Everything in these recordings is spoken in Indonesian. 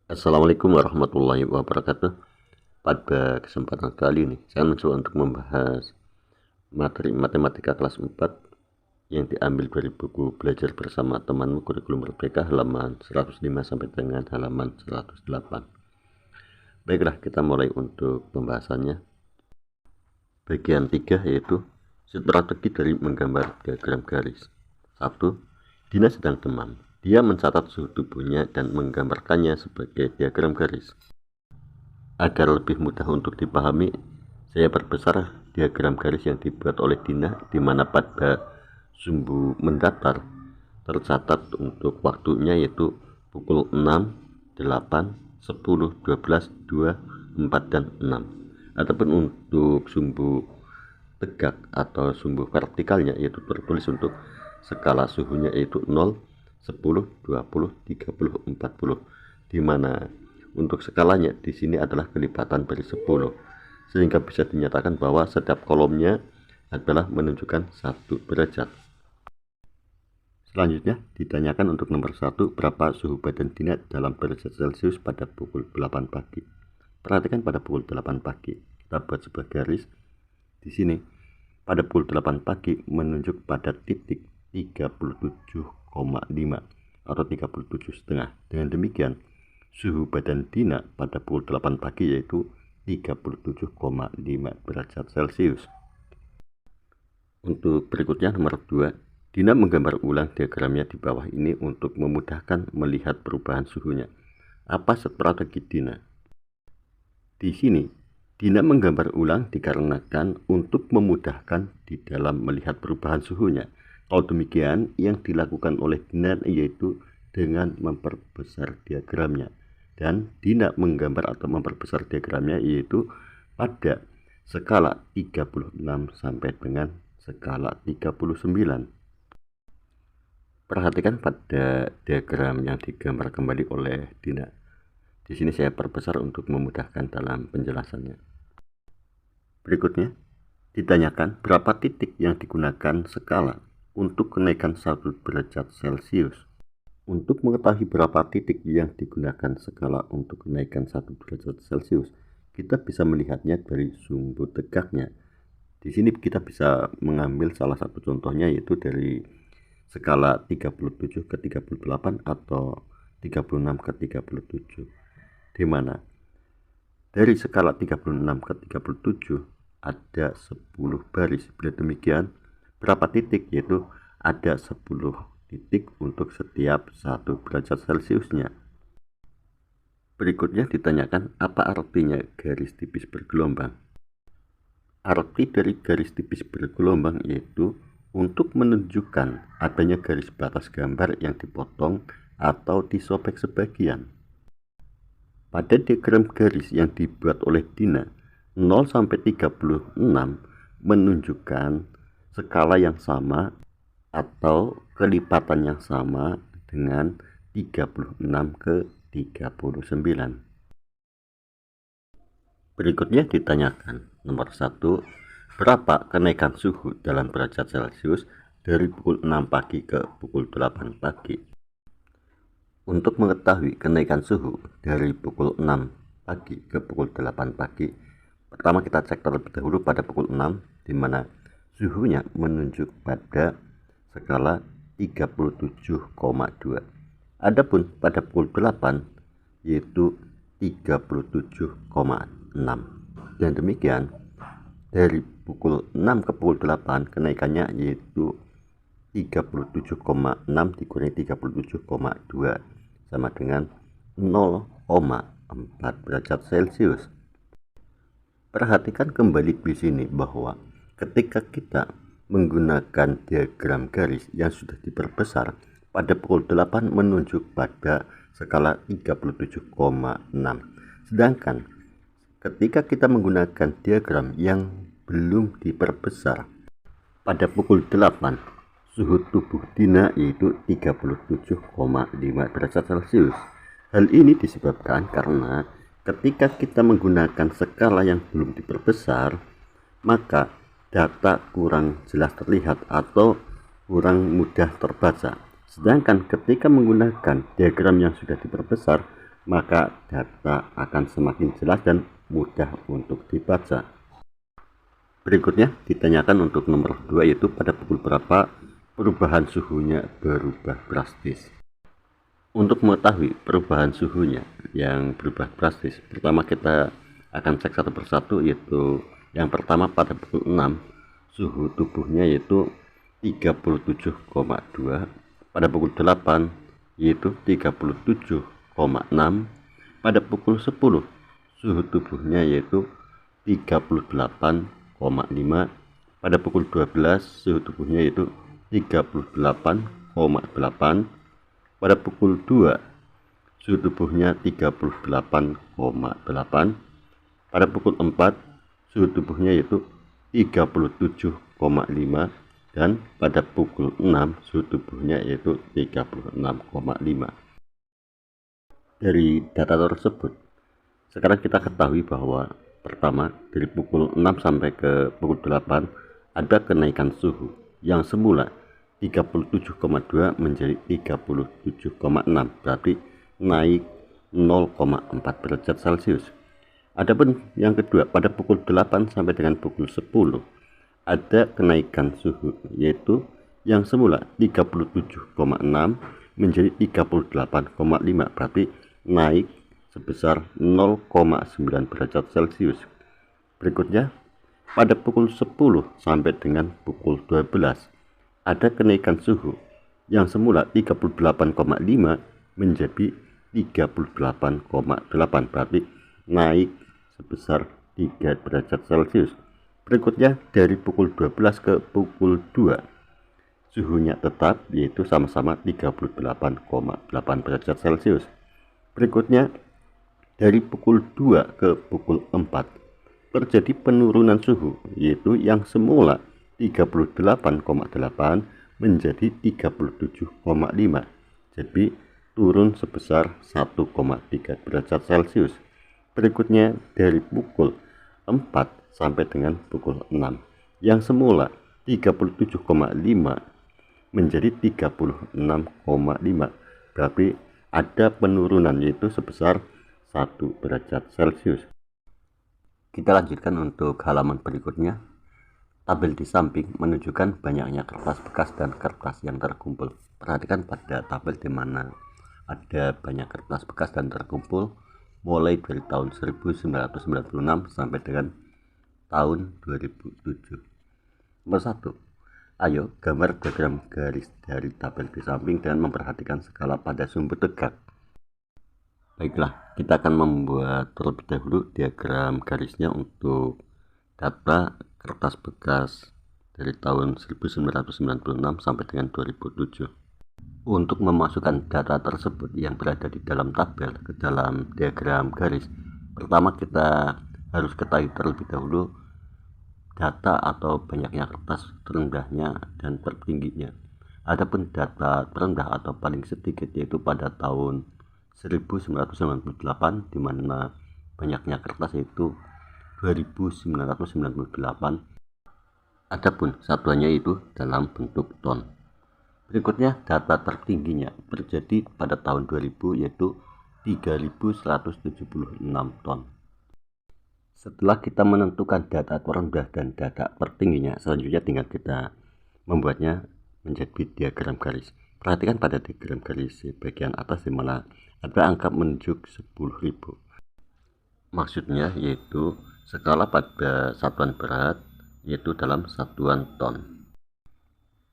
Assalamualaikum warahmatullahi wabarakatuh. Pada kesempatan kali ini saya mencoba untuk membahas materi matematika kelas 4 yang diambil dari buku Belajar Bersama Temanmu Kurikulum Merdeka halaman 105 sampai dengan halaman 108. Baiklah, kita mulai untuk pembahasannya. Bagian 3 yaitu strategi dari menggambar diagram garis. 1. Dina sedang demam. Dia mencatat suhu tubuhnya dan menggambarkannya sebagai diagram garis. Agar lebih mudah untuk dipahami, saya perbesar diagram garis yang dibuat oleh Dina, di mana pada sumbu mendatar tercatat untuk waktunya yaitu pukul 6, 8, 10, 12, 2, 4, dan 6. Adapun untuk sumbu tegak atau sumbu vertikalnya yaitu tertulis untuk skala suhunya yaitu 0, 10, 20, 30, 40, di mana untuk skalanya di sini adalah kelipatan dari 10, sehingga bisa dinyatakan bahwa setiap kolomnya adalah menunjukkan 1 derajat. Selanjutnya ditanyakan untuk nomor 1, berapa suhu badan Dina dalam derajat Celcius pada pukul 8 pagi. Perhatikan pada pukul 8 pagi. Kita buat sebuah garis. Di sini pada pukul 8 pagi menunjuk pada titik 37,5 atau 37,5. Dengan demikian, suhu badan Dina pada pukul 8 pagi yaitu 37,5 derajat Celcius. Untuk berikutnya nomor 2, Dina menggambar ulang diagramnya di bawah ini untuk memudahkan melihat perubahan suhunya. Apa strategi Dina? Di sini, Dina menggambar ulang dikarenakan untuk memudahkan di dalam melihat perubahan suhunya. Kalau demikian, yang dilakukan oleh Dina yaitu dengan memperbesar diagramnya. Dan Dina menggambar atau memperbesar diagramnya yaitu pada skala 36 sampai dengan skala 39. Perhatikan pada diagram yang digambar kembali oleh Dina. Di sini saya perbesar untuk memudahkan dalam penjelasannya. Berikutnya, ditanyakan berapa titik yang digunakan skala untuk kenaikan 1 derajat Celcius. Untuk mengetahui berapa titik yang digunakan skala untuk kenaikan 1 derajat Celcius, kita bisa melihatnya dari sumbu tegaknya. Di sini kita bisa mengambil salah satu contohnya yaitu dari skala 37 ke 38 atau 36 ke 37, di mana dari skala 36 ke 37 ada 10 baris. Bila demikian, berapa titik? Yaitu ada 10 titik untuk setiap 1 derajat Celciusnya. Berikutnya ditanyakan apa artinya garis tipis bergelombang. Arti dari garis tipis bergelombang yaitu untuk menunjukkan adanya garis batas gambar yang dipotong atau disobek sebagian. Pada diagram garis yang dibuat oleh Dina, 0 sampai 36 menunjukkan skala yang sama atau kelipatan yang sama dengan 36 ke 39. Berikutnya ditanyakan nomor 1, berapa kenaikan suhu dalam derajat Celcius dari pukul 6 pagi ke pukul 8 pagi? Untuk mengetahui kenaikan suhu dari pukul 6 pagi ke pukul 8 pagi, pertama kita cek terlebih dahulu pada pukul 6, di mana suhunya menunjuk pada skala 37,2. Adapun pada pukul 8 yaitu 37,6. Dan demikian, dari pukul 6 ke pukul 8 kenaikannya yaitu 37,6 dikurangi 37,2 sama dengan 0,4 derajat Celcius. Perhatikan kembali di sini bahwa ketika kita menggunakan diagram garis yang sudah diperbesar, pada pukul 8 menunjuk pada skala 37,6. Sedangkan ketika kita menggunakan diagram yang belum diperbesar, pada pukul 8 suhu tubuh Dina yaitu 37,5 derajat Celcius. Hal ini disebabkan karena ketika kita menggunakan skala yang belum diperbesar, maka data kurang jelas terlihat atau kurang mudah terbaca. Sedangkan ketika menggunakan diagram yang sudah diperbesar, maka data akan semakin jelas dan mudah untuk dibaca. Berikutnya ditanyakan untuk nomor 2, yaitu pada pukul berapa perubahan suhunya berubah drastis. Untuk mengetahui perubahan suhunya yang berubah drastis, pertama kita akan cek satu persatu, yaitu yang pertama pada pukul 6 suhu tubuhnya yaitu 37,2, pada pukul 8 yaitu 37,6, pada pukul 10 suhu tubuhnya yaitu 38,5, pada pukul 12 suhu tubuhnya yaitu 38,8, pada pukul 2 suhu tubuhnya 38,8, pada pukul 4 suhu tubuhnya yaitu 37,5, dan pada pukul 6 suhu tubuhnya yaitu 36,5. Dari data tersebut, sekarang kita ketahui bahwa pertama, dari pukul 6 sampai ke pukul 8 ada kenaikan suhu yang semula 37,2 menjadi 37,6, berarti naik 0,4 derajat Celcius. Adapun yang kedua, pada pukul 8 sampai dengan pukul 10 ada kenaikan suhu, yaitu yang semula 37,6 menjadi 38,5, berarti naik sebesar 0,9 derajat Celcius. Berikutnya, pada pukul 10 sampai dengan pukul 12 ada kenaikan suhu yang semula 38,5 menjadi 38,8, berarti naik sebesar 3 derajat Celcius. Berikutnya, dari pukul 12 ke pukul 2 suhunya tetap, yaitu sama-sama 38,8 derajat Celcius. Berikutnya, dari pukul 2 ke pukul 4 terjadi penurunan suhu, yaitu yang semula 38,8 menjadi 37,5, jadi turun sebesar 1,3 derajat Celcius. Berikutnya, dari pukul 4 sampai dengan pukul 6 yang semula 37,5 menjadi 36,5, berarti ada penurunan, yaitu sebesar 1 derajat Celcius. Kita lanjutkan untuk halaman berikutnya. Tabel di samping menunjukkan banyaknya kertas bekas dan kertas yang terkumpul. Perhatikan pada tabel di mana ada banyak kertas bekas dan terkumpul mulai dari tahun 1996 sampai dengan tahun 2007. Nomor 1. Ayo gambar diagram garis dari tabel di samping dan memperhatikan skala pada sumber tegak. Baiklah, kita akan membuat terlebih dahulu diagram garisnya untuk data kertas bekas dari tahun 1996 sampai dengan 2007. Untuk memasukkan data tersebut yang berada di dalam tabel ke dalam diagram garis, pertama kita harus ketahui terlebih dahulu data atau banyaknya kertas terendahnya dan tertingginya. Adapun data terendah atau paling sedikit yaitu pada tahun 1998, di mana banyaknya kertas yaitu 2998. Adapun satuannya itu dalam bentuk ton. Berikutnya data tertingginya terjadi pada tahun 2000 yaitu 3176 ton. Setelah kita menentukan data terendah dan data tertingginya, selanjutnya tinggal kita membuatnya menjadi diagram garis. Perhatikan pada diagram garis di bagian atas di mana ada angka menunjuk 10.000. Maksudnya yaitu skala pada satuan berat yaitu dalam satuan ton.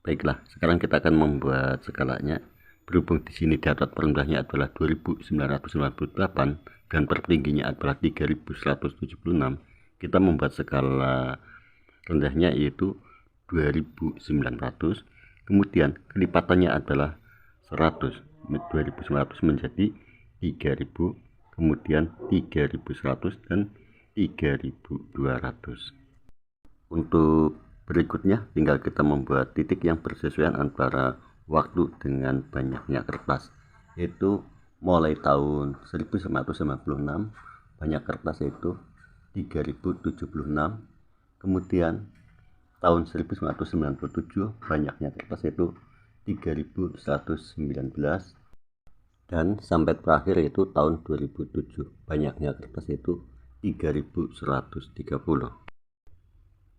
Baiklah, sekarang kita akan membuat skalanya. Berhubung di sini data terendahnya adalah 2998 dan tertingginya adalah 3176, kita membuat skala rendahnya yaitu 2900, kemudian kelipatannya adalah 100, 2900 menjadi 3000, kemudian 3100 dan 3200. Untuk berikutnya tinggal kita membuat titik yang bersesuaian antara waktu dengan banyaknya kertas, yaitu mulai tahun 1996 banyak kertas yaitu 3076, kemudian tahun 1997 banyaknya kertas yaitu 3119, Dan sampai terakhir itu tahun 2007, banyaknya kertas itu 3130.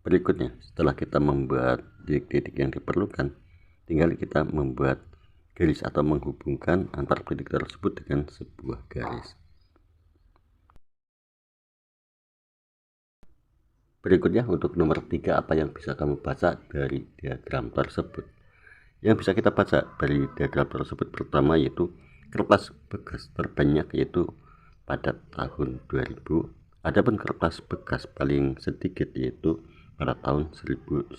Berikutnya, setelah kita membuat titik-titik yang diperlukan, tinggal kita membuat garis atau menghubungkan antar titik tersebut dengan sebuah garis. Berikutnya, untuk nomor 3, apa yang bisa kamu baca dari diagram tersebut? Yang bisa kita baca dari diagram tersebut pertama yaitu kertas bekas terbanyak yaitu pada tahun 2000. Adapun kertas bekas paling sedikit yaitu pada tahun 1998.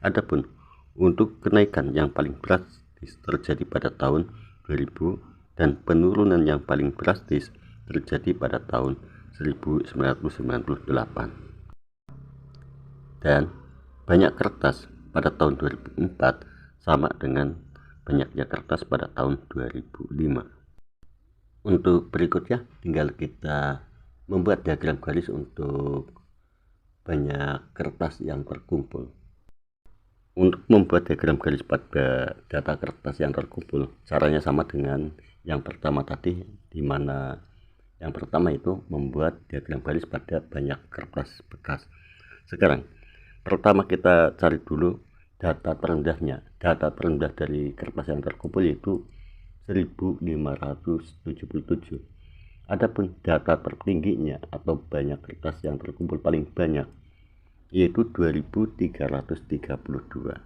Adapun untuk kenaikan yang paling drastis terjadi pada tahun 2000 dan penurunan yang paling drastis terjadi pada tahun 1998. Dan banyak kertas pada tahun 2004 sama dengan banyaknya kertas pada tahun 2005. Untuk berikutnya, tinggal kita membuat diagram garis untuk banyak kertas yang terkumpul. Untuk membuat diagram garis pada data kertas yang terkumpul, caranya sama dengan yang pertama tadi, di mana yang pertama itu membuat diagram garis pada banyak kertas bekas. Sekarang, pertama kita cari dulu data terendahnya. Data terendah dari kertas yang terkumpul yaitu 1577. Adapun data tertingginya atau banyak kertas yang terkumpul paling banyak yaitu 2332.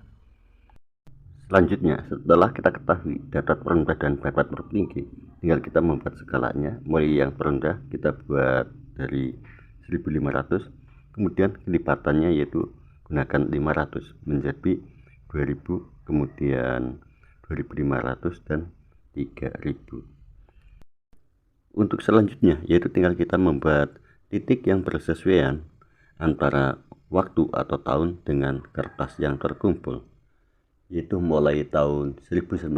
Selanjutnya, setelah kita ketahui data terendah dan data tertinggi, tinggal kita membuat skalanya. Mulai yang terendah kita buat dari 1500, kemudian kelipatannya yaitu gunakan 500 menjadi 2000, kemudian 2500 dan 3000. Untuk selanjutnya yaitu tinggal kita membuat titik yang bersesuaian antara waktu atau tahun dengan kertas yang terkumpul, yaitu mulai tahun 1996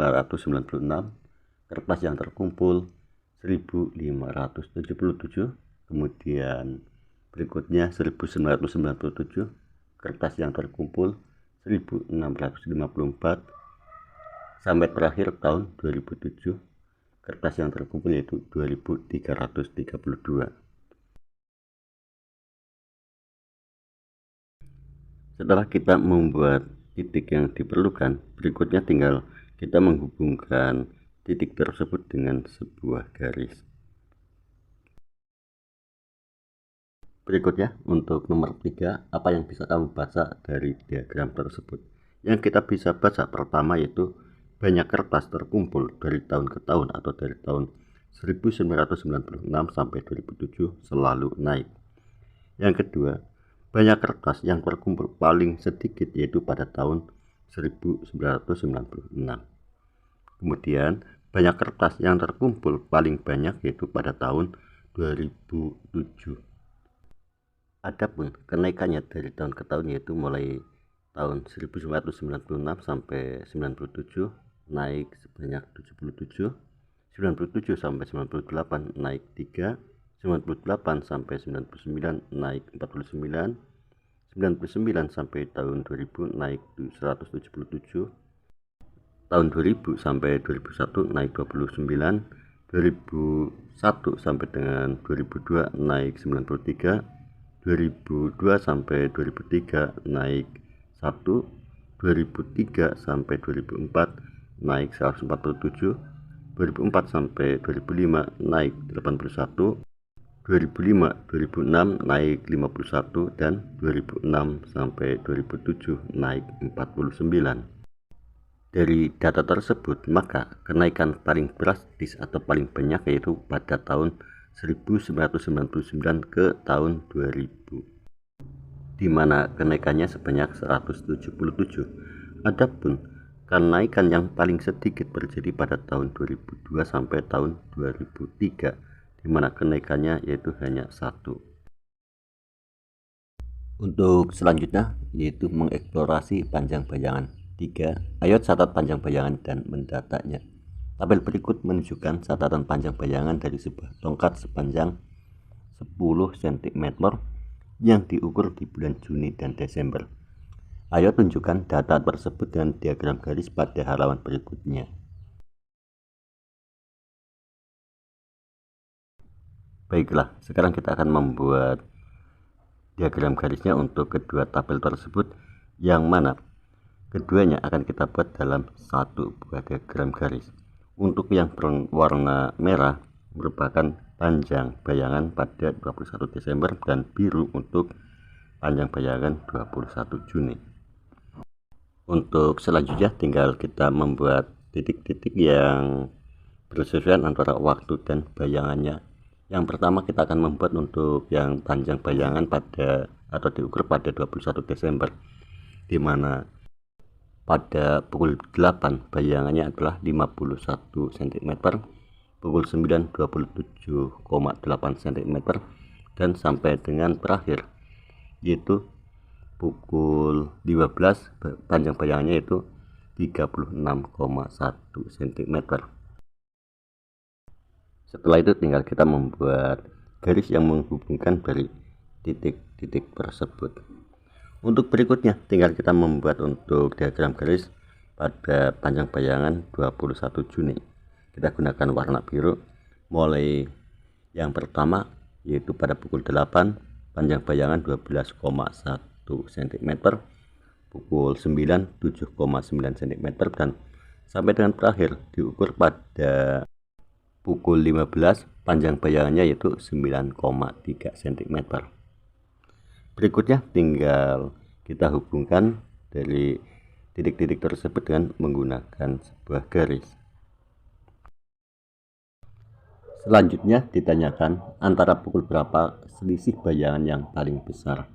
kertas yang terkumpul 1577, kemudian berikutnya 1997 kertas yang terkumpul 1654, sampai terakhir tahun 2007 kertas yang terkumpul yaitu 2332. Setelah kita membuat titik yang diperlukan, berikutnya tinggal kita menghubungkan titik tersebut dengan sebuah garis. Berikutnya, untuk nomor 3, apa yang bisa kamu baca dari diagram tersebut? Yang kita bisa baca pertama yaitu banyak kertas terkumpul dari tahun ke tahun atau dari tahun 1996 sampai 2007 selalu naik. Yang kedua, banyak kertas yang terkumpul paling sedikit yaitu pada tahun 1996. Kemudian banyak kertas yang terkumpul paling banyak yaitu pada tahun 2007. Adapun kenaikannya dari tahun ke tahun yaitu mulai tahun 1996 sampai 97 naik sebanyak 77, 97 sampai 98 naik 3, 98 sampai 99 naik 49, 99 sampai tahun 2000 naik 177, tahun 2000 sampai 2001 naik 29, 2001 sampai dengan 2002 naik 93, 2002 sampai 2003 naik 1, 2003 sampai 2004 naik 147, 2004 sampai 2005 naik 81, 2005-2006 naik 51, dan 2006 sampai 2007 naik 49. Dari data tersebut, maka kenaikan paling drastis atau paling banyak yaitu pada tahun 1999 ke tahun 2000, di mana kenaikannya sebanyak 177. Adapun kenaikan yang paling sedikit terjadi pada tahun 2002 sampai tahun 2003, di mana kenaikannya yaitu hanya 1. Untuk selanjutnya yaitu mengeksplorasi panjang bayangan. 3. Ayo catat panjang bayangan dan mendatanya. Tabel berikut menunjukkan catatan panjang bayangan dari sebuah tongkat sepanjang 10 cm yang diukur di bulan Juni dan Desember. Ayo tunjukkan data tersebut dengan diagram garis pada halaman berikutnya. Baiklah, sekarang kita akan membuat diagram garisnya untuk kedua tabel tersebut, yang mana keduanya akan kita buat dalam satu buah diagram garis. Untuk yang berwarna merah merupakan panjang bayangan pada 21 Desember dan biru untuk panjang bayangan 21 Juni. Untuk selanjutnya tinggal kita membuat titik-titik yang bersesuaian antara waktu dan bayangannya. Yang pertama kita akan membuat untuk yang panjang bayangan pada atau diukur pada 21 Desember, di mana pada pukul 8 bayangannya adalah 51 cm, pukul 9 27,8 cm, dan sampai dengan terakhir yaitu pukul 15 panjang bayangannya itu 36,1 cm. Setelah itu tinggal kita membuat garis yang menghubungkan dari titik-titik tersebut. Untuk berikutnya tinggal kita membuat untuk diagram garis pada panjang bayangan 21 Juni. Kita gunakan warna biru. Mulai yang pertama yaitu pada pukul 8 panjang bayangan 12,1 cm, pukul 9 7,9 cm, dan sampai dengan terakhir diukur pada pukul 15 panjang bayangannya yaitu 9,3 cm. Berikutnya tinggal kita hubungkan dari titik-titik tersebut dengan menggunakan sebuah garis. Selanjutnya ditanyakan antara pukul berapa selisih bayangan yang paling besar.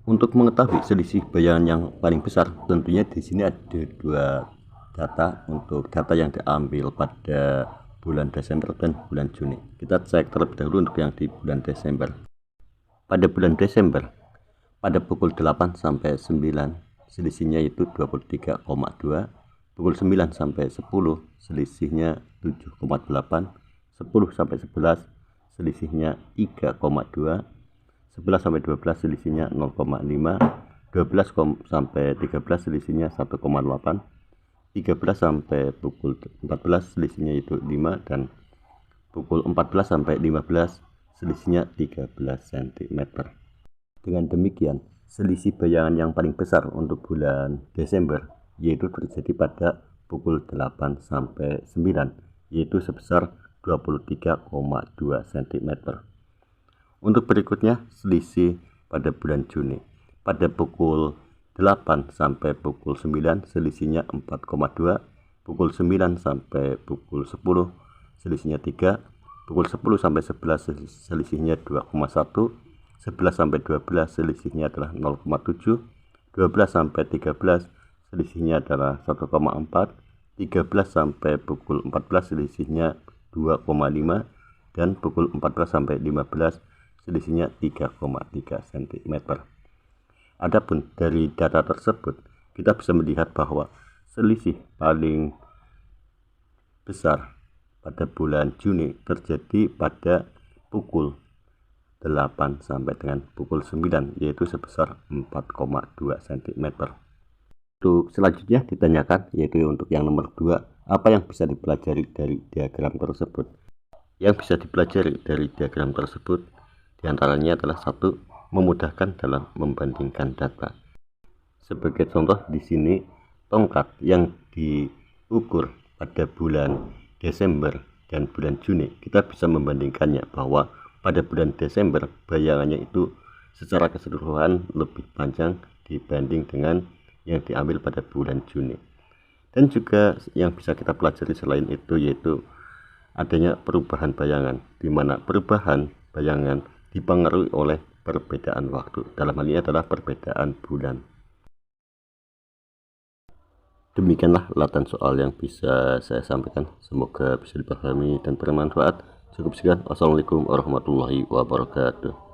Untuk mengetahui selisih bayangan yang paling besar, tentunya di sini ada dua data. Untuk data yang diambil pada bulan Desember dan bulan Juni, kita cek terlebih dahulu untuk yang di bulan Desember. Pada bulan Desember pada pukul 8 sampai 9 selisihnya itu 23,2, pukul 9 sampai 10 selisihnya 7,8, 10 sampai 11 selisihnya 3,2, 11 sampai 12 selisihnya 0,5, 12 sampai 13 selisihnya 1,8, 13 sampai pukul 14 selisihnya itu 5, dan pukul 14 sampai 15 selisihnya 13 cm. Dengan demikian, selisih bayangan yang paling besar untuk bulan Desember yaitu terjadi pada pukul 8 sampai 9, yaitu sebesar 23,2 cm. Untuk berikutnya, selisih pada bulan Juni. Pada pukul 8 sampai pukul 9 selisihnya 4,2, pukul 9 sampai pukul 10 selisihnya 3, pukul 10 sampai 11 selisihnya 2,1, 11 sampai 12 selisihnya adalah 0,7, 12 sampai 13 selisihnya adalah 1,4, 13 sampai pukul 14 selisihnya 2,5, dan pukul 14 sampai 15 selisihnya 3,3 cm. Adapun dari data tersebut kita bisa melihat bahwa selisih paling besar pada bulan Juni terjadi pada pukul 8 sampai dengan pukul 9, yaitu sebesar 4,2 cm. Untuk selanjutnya ditanyakan yaitu untuk yang nomor 2, apa yang bisa dipelajari dari diagram tersebut? Yang bisa dipelajari dari diagram tersebut diantaranya adalah 1. Memudahkan dalam membandingkan data. Sebagai contoh di sini tongkat yang diukur pada bulan Desember dan bulan Juni, kita bisa membandingkannya bahwa pada bulan Desember bayangannya itu secara keseluruhan lebih panjang dibanding dengan yang diambil pada bulan Juni. Dan juga yang bisa kita pelajari selain itu yaitu adanya perubahan bayangan, di mana perubahan bayangan dipengaruhi oleh perbedaan waktu. Dalam hal ini adalah perbedaan bulan. Demikianlah latihan soal yang bisa saya sampaikan. Semoga bisa dipahami dan bermanfaat. Cukup sekian. Wassalamualaikum warahmatullahi wabarakatuh.